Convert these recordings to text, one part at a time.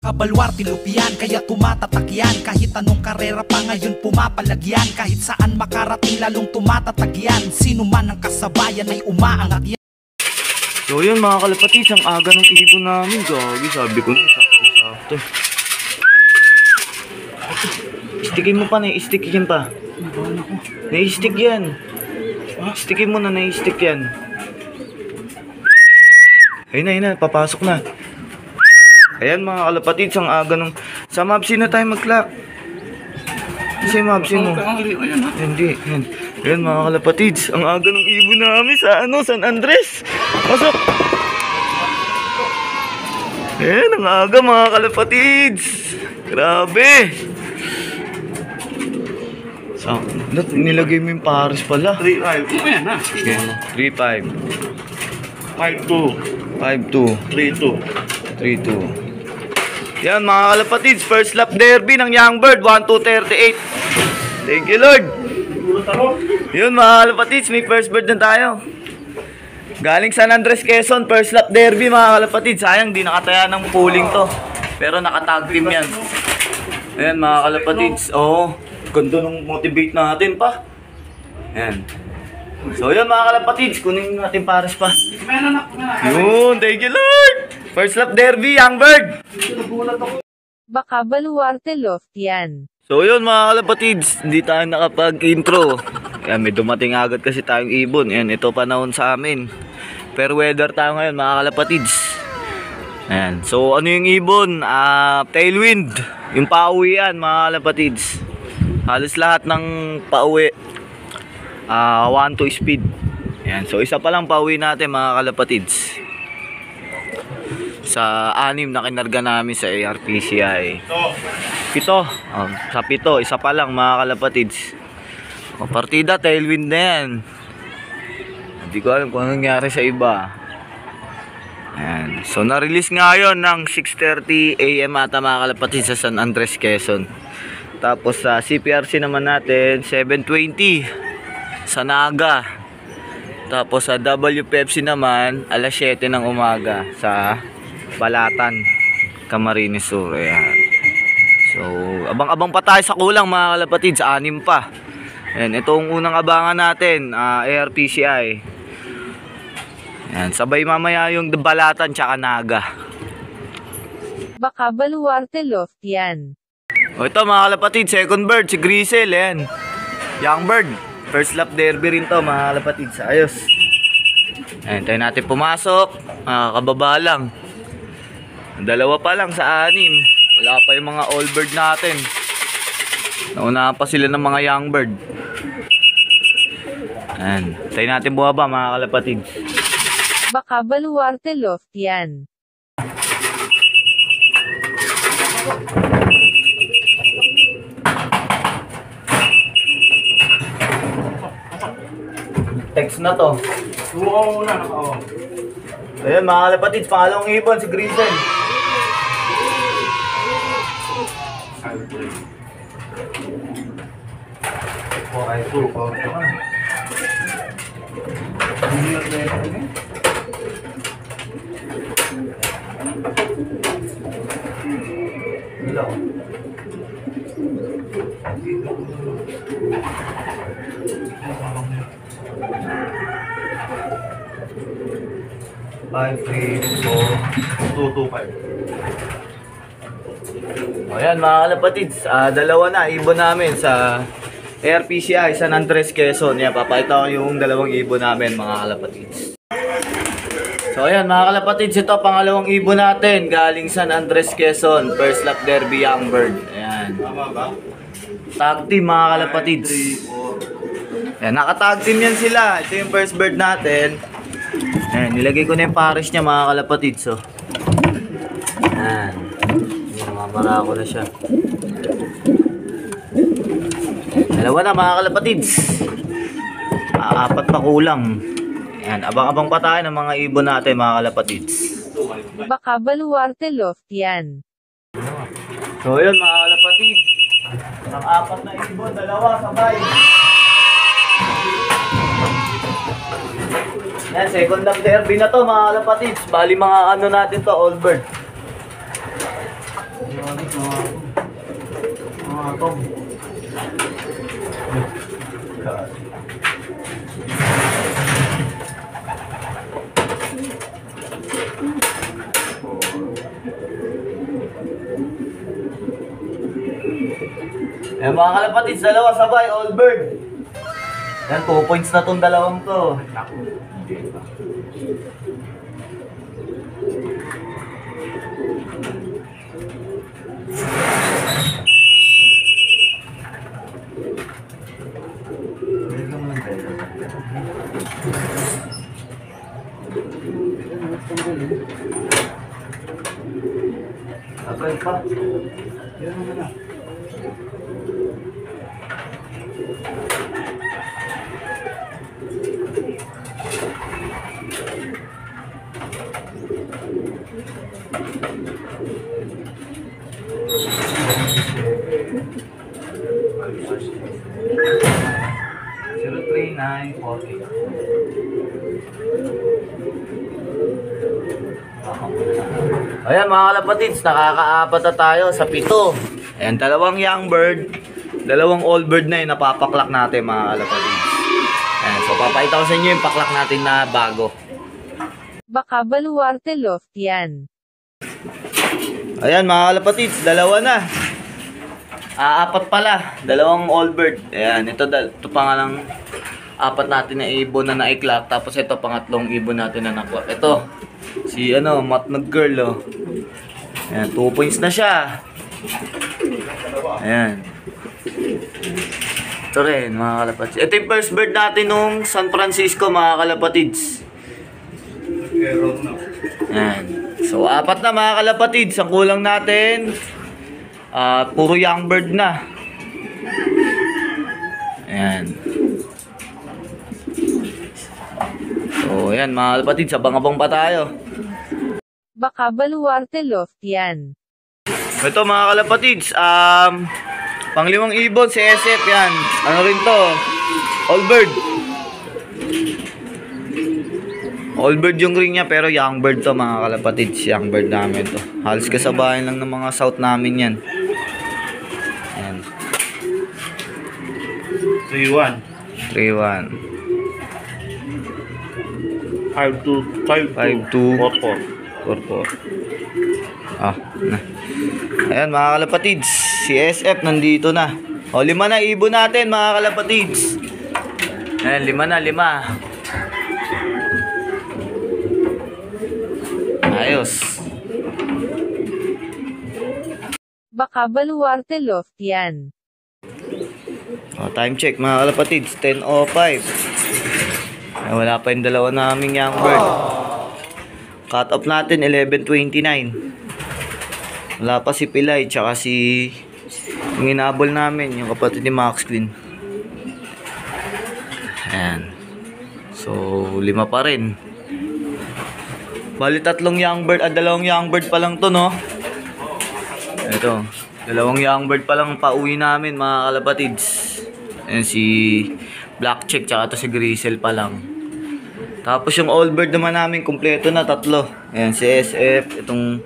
Kabalwarte lupian, kaya tumatatak yan. Kahit anong karera pa ngayon pumapalagyan. Kahit saan makarating lalong tumatatag yan. Sino man ang kasabayan ay umaangat yan. So yun mga kalapatids, ang aga ng ibon namin. Gagi, sabi ko na, sakto. Stickin mo pa, nai-stick yan pa. Nai-stick yan. Stickin mo na, nai-stick yan. Ayun na, papasok na. Ayan mga kalapatids, ang aga nung... Sa Mabsi na tayo mag-clock. Kasi Mabsi mo. Hindi, yan. Ayan mga kalapatids, ang aga ng ibon namin sa San Andres. Pasok! Ayan, ang aga mga kalapatids. Grabe! So, nilagay mo yung pares pala. 3-5. Ayan na. 3-5. 5-2. 5-2. 3-2. 3-2. Yan mga kalapatids, first lap derby ng Young Bird, 1-2-38. Thank you Lord. Yun mga kalapatids, may first bird na tayo. Galing San Andres, Quezon, first lap derby mga kalapatids. Sayang di nakataya ng pooling to, pero nakatag team yan. Ayan mga kalapatids, oh, ganda nung motivate natin pa. Ayan. So yun mga kalapatids, kunin natin pares pa. Yun, thank you Lord. First lap derby, Young Bird. Baka baluarte loft yan. So yun mga kalapatids, hindi tayo nakapag-intro. Ayan, may dumating agad kasi tayong ibon. Ayan, ito panahon sa amin. Fair weather tayo ngayon mga kalapatids. Ayan, so ano yung ibon? Tailwind. Yung pauwian mga kalapatids. Halos lahat ng pauwi 1-2 speed. Ayan, so isa pa lang pauwi natin mga kalapatids. Sa 6 na kinarga namin sa ARPCI. 7. Sa 7, isa pa lang mga kalapatids. Partida, tailwind na yan. Hindi ko alam kung anong nangyari sa iba. Ayan. So na-release nga yun ng 6:30 AM ata mga kalapatids sa San Andres, Quezon. Tapos sa CPRC naman natin 7:20 sa Naga. Tapos sa WPFC naman alas 7 ng umaga sa Balatan, Camarines Sur. Ayan. So, abang-abang pa tayo sa kulang mga kalapatids, 6 pa. Ayan, ito ang unang abangan natin, ARPCI. Ayan, sabay mamaya yung Balatan tsaka Naga. Baka baluarte loft yan. O ito mga kalapatids, second bird, si Grisel. Ayan, Young Bird. First lap derby rin to mga kalapatids, ayos. Ayan, tayo natin pumasok, kababa lang. Dalawa pa lang sa 6. Wala pa yung mga all bird natin. Nauna pa sila ng mga Young Bird. Ayan. Tayo natin bumaba mga kalapatids. Baka baluarte loft yan. Text na to. Ayan mga kalapatids, pangalawang ibon si Grisel. Ayan mga kalapatids, dalawa na ibon namin sa ARPCI San Andres, Quezon. Yan, papakita ko yung dalawang ibon namin mga kalapatids. So ayan mga kalapatids, ito pangalawang ibon natin galing San Andres, Quezon. First lap derby Young Bird. Ayan. Tag team mga kalapatids. Ayan, nakatag team yan sila. Ito yung first bird natin. Ayan, nilagay ko na yung pares niya mga kalapatids. So. Ayan. Namamara ko na siya. Dalawa na mga kalapatids. 4 pa kulang. Ayan, abang-abang pa tayo ng mga ibon natin mga kalapatids. Baka baluarte loft yan. So yun mga kalapatids, ang 4 na ibon, 2 sabay. Yan, second lap derby na to mga kalapatids. Bali mga ano natin to, all bird. Ayan mga kalapatids, dalawa sabay, all bird. Yan, 2 points na tong dalawang to. Sabay pa. Yan naman na. Ayan mga kalapatids, nakakaapat na tayo sa 7. Ayan, dalawang young bird, dalawang old bird na yung napapaklak natin mga kalapatids. Ayan, so papakita ko sa inyo yung paklak natin na bago. Baka baluarte Loftian. Ayan mga kalapatids, dalawa na. Apat pala, dalawang old bird. Ayan, ito pa nga lang apat natin na ibon na naiklak. Tapos ito pangatlong ibon natin na naklak. Ito, si Matnog Girl oh. Ayan, 2 points na siya. Ayan. Ito rin mga kalapatids. Ito yung first bird natin nung San Francisco mga kalapatids. Ayan. So, 4 na mga kalapatids. Ang kulang natin, puro young bird na. Ayan. So, ayan mga kalapatids. Abang-abang pa tayo. Baka baluarte Loftian. Ito mga kalapatids. Panglimang ibon si SF yan. Ano rin to? All bird. All bird yung ring niya pero young bird to mga kalapatids. Young bird namin to. Halos kasabayan lang ng mga south namin yan. Ayan. 3-1. 3-1. 5-2. 5-2. 4-4. 4-4. Na. Ayan mga kalapatids. Si SF nandito na. O 5 na ibon natin mga kalapatids. Ayan 5 na 5. Ayos. Baka baluarte Loftian. Time check mga kalapatids, 10:05. Ay, wala pa yung dalawa naming young bird. Cut off natin 11:29. Wala pa si Pilay tsaka si yung inabol namin, yung kapatid ni Max Queen. Ayan. So 5 pa rin. Bali 3 young bird at 2 young bird pa lang to no. Ito, 2 young bird pa lang pauwi namin mga kalapatids. Ayan si Black Check tsaka to si Grisel pa lang. Tapos yung old bird naman namin kumpleto na 3. Ayan si SF, itong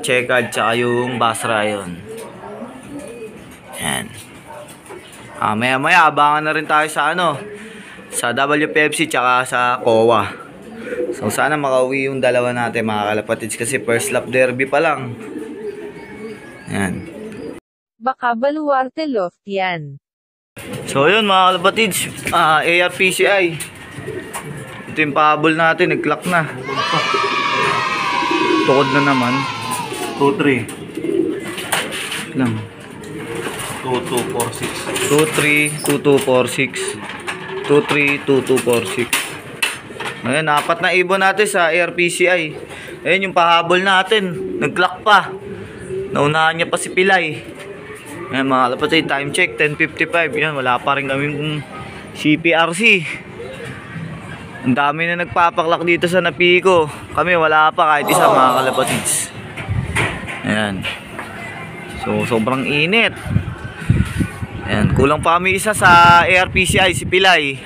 Checkered tsaka yung Basra yun. Ayan. Maya maya abangan na rin tayo sa sa WPFC tsaka sa COA. So sana makauwi yung dalawa natin mga kalapatids kasi first lap derby pa lang. Ayan. Baka baluarte Loftian. So yun mga kalapatids, ARPCI. Ito yung pahabol natin, nag-clock na. Tukod na naman. 2-3 lang. 2-2-4-6 2-3, 2-2-4-6 2-3, 2-2-4-6. Ngayon, 4 na ibon natin sa ARPCI. Ayun yung pahabol natin. Nag-clock pa. Naunahan niya pa si Pilay. Ngayon mga kalapatid, time check 10:55. Yan, wala pa rin kaming CPRC. Ang dami na nagpapaklak dito sa Napico. Kami wala pa kahit isa mga kalapatids. Ayan. So sobrang init. Ayan, kulang pa kami isa sa ARPCI si Pilay.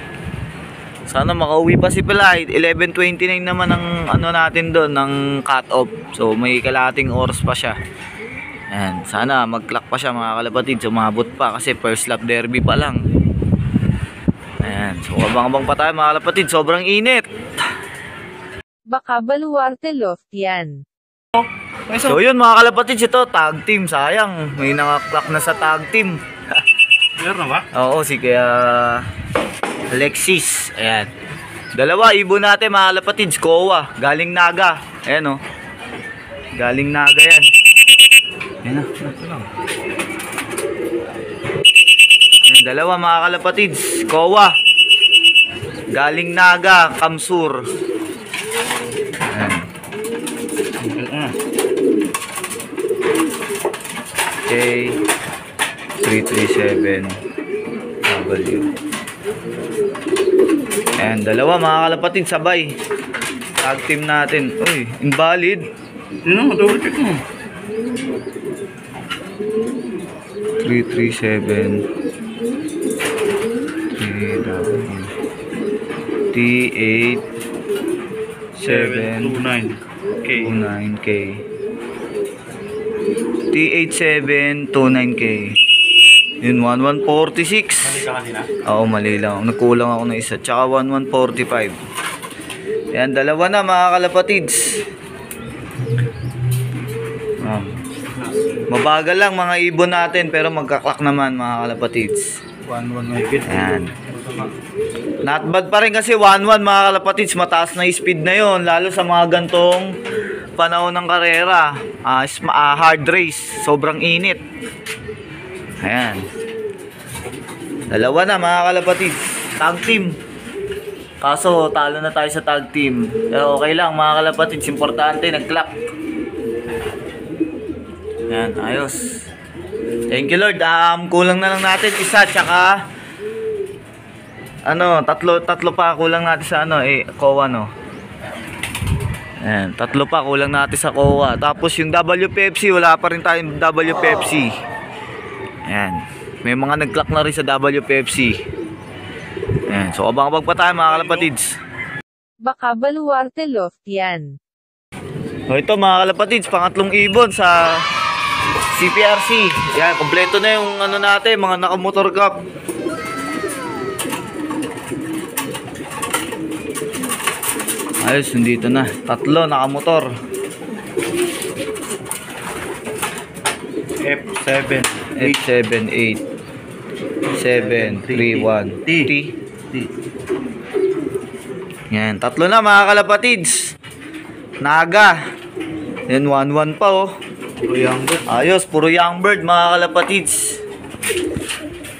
Sana makauwi pa si Pilay. 11:29 naman ang natin doon ng cut off. So may kalahating oras pa siya. Ayan, sana mag-clock pa siya mga kalapatid. Sumabot pa kasi first lap derby pa lang. Ayan, so abang-abang pa tayo mga kalapatid. Sobrang init. Baka baluarte Loftian. So yun mga kalapatid, ito tag team. Sayang, may naka-clock na sa tag team. Meron na ba? Oo, si kaya Alexis. Ayan. Dalawa, ibon natin mga kalapatids. Kowa, galing Naga. Ayan o. Galing Naga yan. Ayan na. Ayan, dalawa mga kalapatids. Kowa. Galing Naga, Kamsur. Ayan. Okay. 337 W. Ayan, dalawa mga kalapatid sabay. Tag team natin. Uy, invalid. Yun o, double check mo. 337 3W T8 7 729. K. 29K T87 29K. Yun, 1146. Kanina? Oo, mali lang. Nagkulang ako ng isa. Tsaka 1145. Yan, dalawa na mga kalapatids. Mabagal lang mga ibon natin pero magkaklak naman mga kalapatids. 1-1 may bid. Yan. Not bad pa rin kasi 1-1 mga kalapatids. Mataas na speed na yon, lalo sa mga gantong panahon ng karera. Hard race. Sobrang init. Ayan. Dalawa na mga kalapatids. Tag team. Kaso talo na tayo sa tag team. Pero okay lang mga kalapatids. Importante nag-clock. Ayan. Ayos. Thank you Lord. Kulang na lang natin isa. Tsaka tatlo pa kulang natin sa COA no. Ayan. Tatlo pa kulang natin sa COA. Tapos yung WPFC wala pa rin tayong WPFC. Ayan. May mga nag-clock na rin sa WPFC. Ayan. So, abang-abang pa tayo mga kalapatids. Baka baluarte Loftian. So, ito mga kalapatids, pangatlong ibon sa CPRC. Ayan, kompleto na yung natin, mga naka-motor cup. Ayos, nandito na. Tatlo naka-motor. F7. 878 731 T. Yan, tatlo na mga kalapatids. Naga. Yan, 1-1 pa oh. Puro young bird. Ayos, puro young bird mga kalapatids.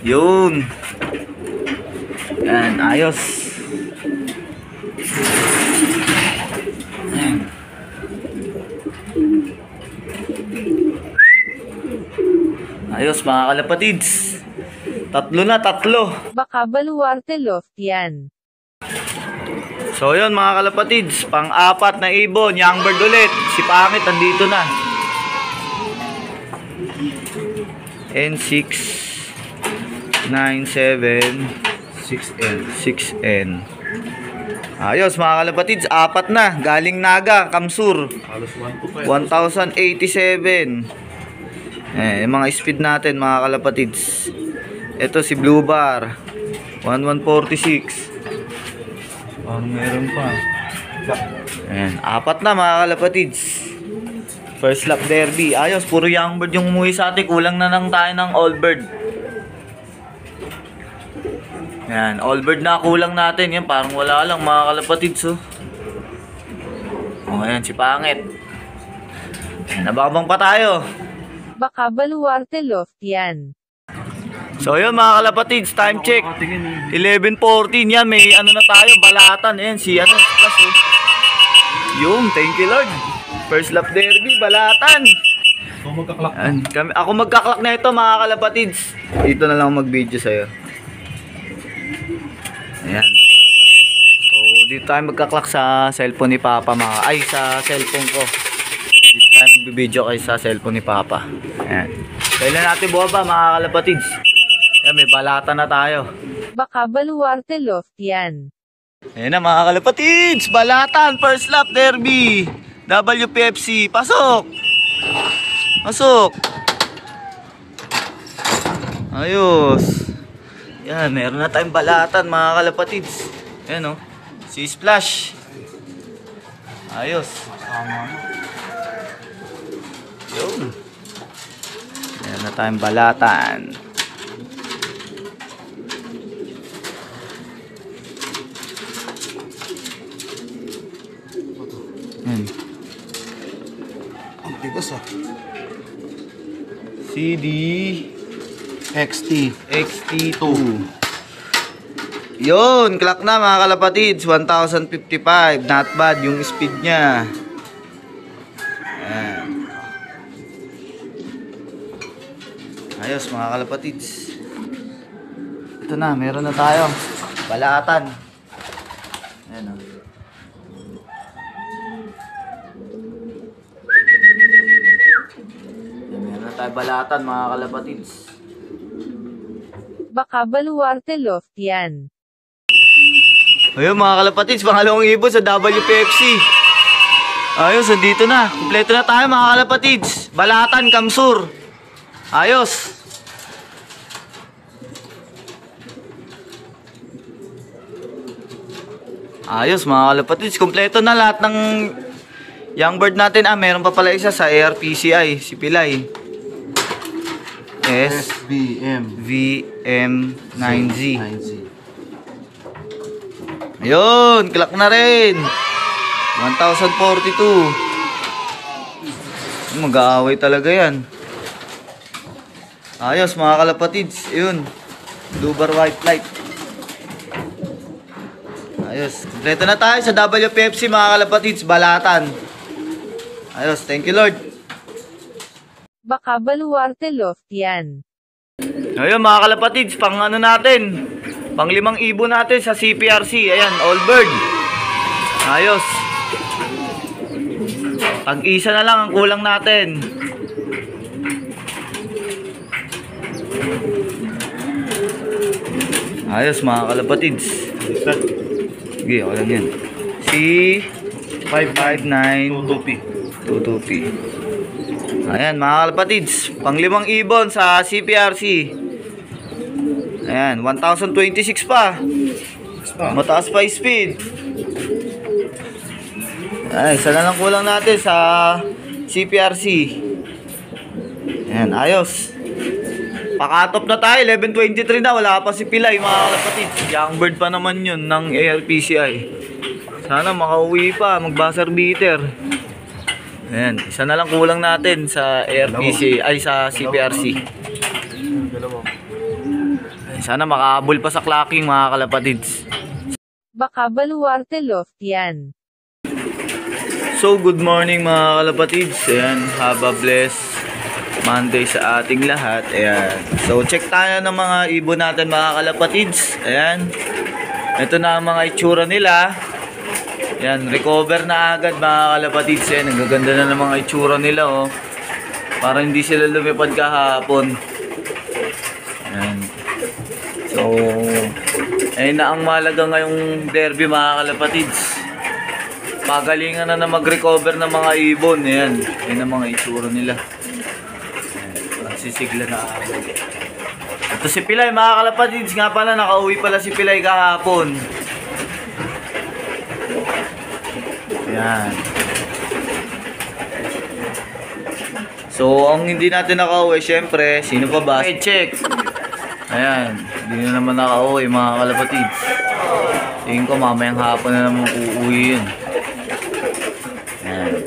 Yun. Yan, ayos. Ayos mga kalapatids. Tatlo na, tatlo. Baka baluarte Loftian. So yun mga kalapatids, pang-apat na ibon, young bird ulit. Si Pangit andito na. N6 97 6N. Ayos mga kalapatids, apat na. Galing Naga, Kamsur. Halos 1087. Yung mga speed natin mga kalapatids. Ito si Blue Bar 1146. meron pa. Apat na mga kalapatids. First lap derby. Ayos, puro young bird yung umuwi sa atin. Kulang na lang tayo ng all bird. Yan, all bird na kulang natin. Yan, parang wala lang mga kalapatids ayan, si Pangit. Nababang pa tayo. Baka baluarte Loftian. So yun mga kalapatids, time check 11:14. Yan, may na tayo, balatan. Ayan, si plus Yung, thank you Lord. First lap derby, balatan. Ako magkaklak na ito mga kalapatids. Dito na lang mag-video sa'yo. Ayan. So dito tayo magkaklak sa cellphone ni Papa sa cellphone ko. Dito tayo mag-video kayo sa cellphone ni Papa. Ayan. Kailan natin buha mga kalapatids? Ayan, may balata na tayo. Baka baluarte Loftian. Ayan na mga kalapatids, balatan, first lap derby, WPFC, pasok! Pasok! Ayos! Yan, meron na tayong balatan mga kalapatids. Ayan o. Si Splash. Ayos. Yun. Meron na tayong balatan. Yan. Ang tigas ah. CD XT2. Yun, clock na mga kalapatids. 1055. Not bad yung speed niya. Ayan. Ayos mga kalapatids. Ito na, meron na tayo. Balatan. Ayan o. Meron na tayo balatan mga kalapatids. Baka baluarte loft yan. Ayun mga kalapatids, pangalawang ibon sa WPFC. Ayos, dito na. Kompleto na tayo mga kalapatids. Balatan, Kamsur. Ayos. Ayos mga kalapatids, kompleto na lahat ng young bird natin. Meron pa pala isa sa ARPCI, si Pilay. VM9Z. Ayun, clock na rin. 1042. Mag-aaway talaga yan. Ayos mga kalapatids. Ayun, Dubar White Light. Ayos, kompleto na tayo sa WPFC mga kalapatids. Balatan. Ayos, thank you Lord. Baka baluarte loft yan. Ayun mga kalapatids, pang ano natin, pang 5 ibon natin sa CPRC. Ayan, all bird. Ayos. Tag-isa na lang ang kulang natin. Ayos mga kalapatids. Sige, okay lang yan. C55922P. Ayan mga kalapatids, pang 5 ibon sa CPRC. Ayan, 1026 pa. Mataas pa speed. Ay, isa na lang kulang natin sa CPRC. Ayan, ayos. Pakatop na tayo, 11:23 na, wala pa si Pilay mga kalapatids. Young bird pa naman yun ng ARPCI. Sana makauwi pa, mag-buzzer beater. Ayan, isa na lang kulang natin sa ARPC, ay sa CPRC. Sana makahabol pa sa clocking mga kalapatids. Baka baluarte loft yan. So good morning mga kalapatids. Ayan, have a blessed Monday sa ating lahat. Ayan. So check tayo ng mga ibon natin mga kalapatids. Ayan. Ito na ang mga itsura nila. Ayan, recover na agad mga kalapatids. Ayan, ang gaganda na ng mga itsura nila oh. Para hindi sila lumipad kahapon. Ayan. So, ayun na ang mahalaga ngayong derby mga kalapatids. Pagalingan na mag-recover ng mga ibon. Ayan, ayun ang mga itsura nila. Ayan, sisigla na ako. Ito si Pilay mga kalapatids. Nga pala, nakauwi pala si Pilay kahapon. Ayan. So, ang hindi natin nakauwi, syempre, sino pa ba? Okay, check. Ayan, hindi na naman nakauwi mga kalapatids. Tingin ko mamayang hapon na naman uuwi yun. Ayan.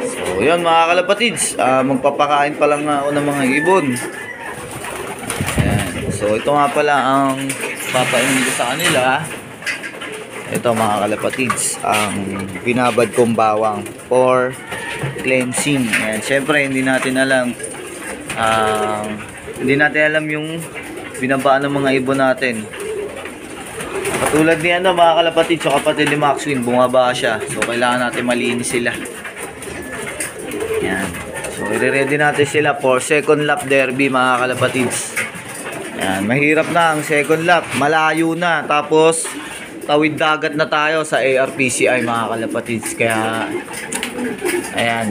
So yun mga kalapatids, magpapakain pa lang ako ng mga ibon. Ayan. So ito nga pala ang papainin ko sa kanila. Ito mga kalapatids, ang binabad kong bawang for cleansing. Ayan. Siyempre hindi natin alam yung binabaan ng mga ibon natin. Katulad ni mga kalapatid sa kapatid ni Maxwin, bumaba siya. So kailangan natin malinis sila. Yan. So i-ready natin sila for second lap derby mga kalapatids. Yan, mahirap na ang second lap, malayo na. Tapos tawid dagat na tayo sa ARPCI mga kalapatids. Kaya Ayan,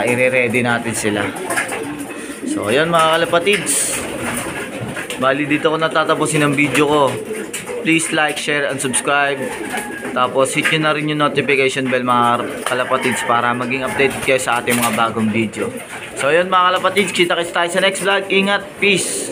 i-ready natin sila. So, ayan mga kalapatids. Bali, dito ko natatapusin ang video ko. Please like, share, and subscribe. Tapos, hit nyo na rin yung notification bell mga kalapatids para maging updated kayo sa ating mga bagong video. So, ayan mga kalapatids, kita-kits tayo sa next vlog. Ingat, peace!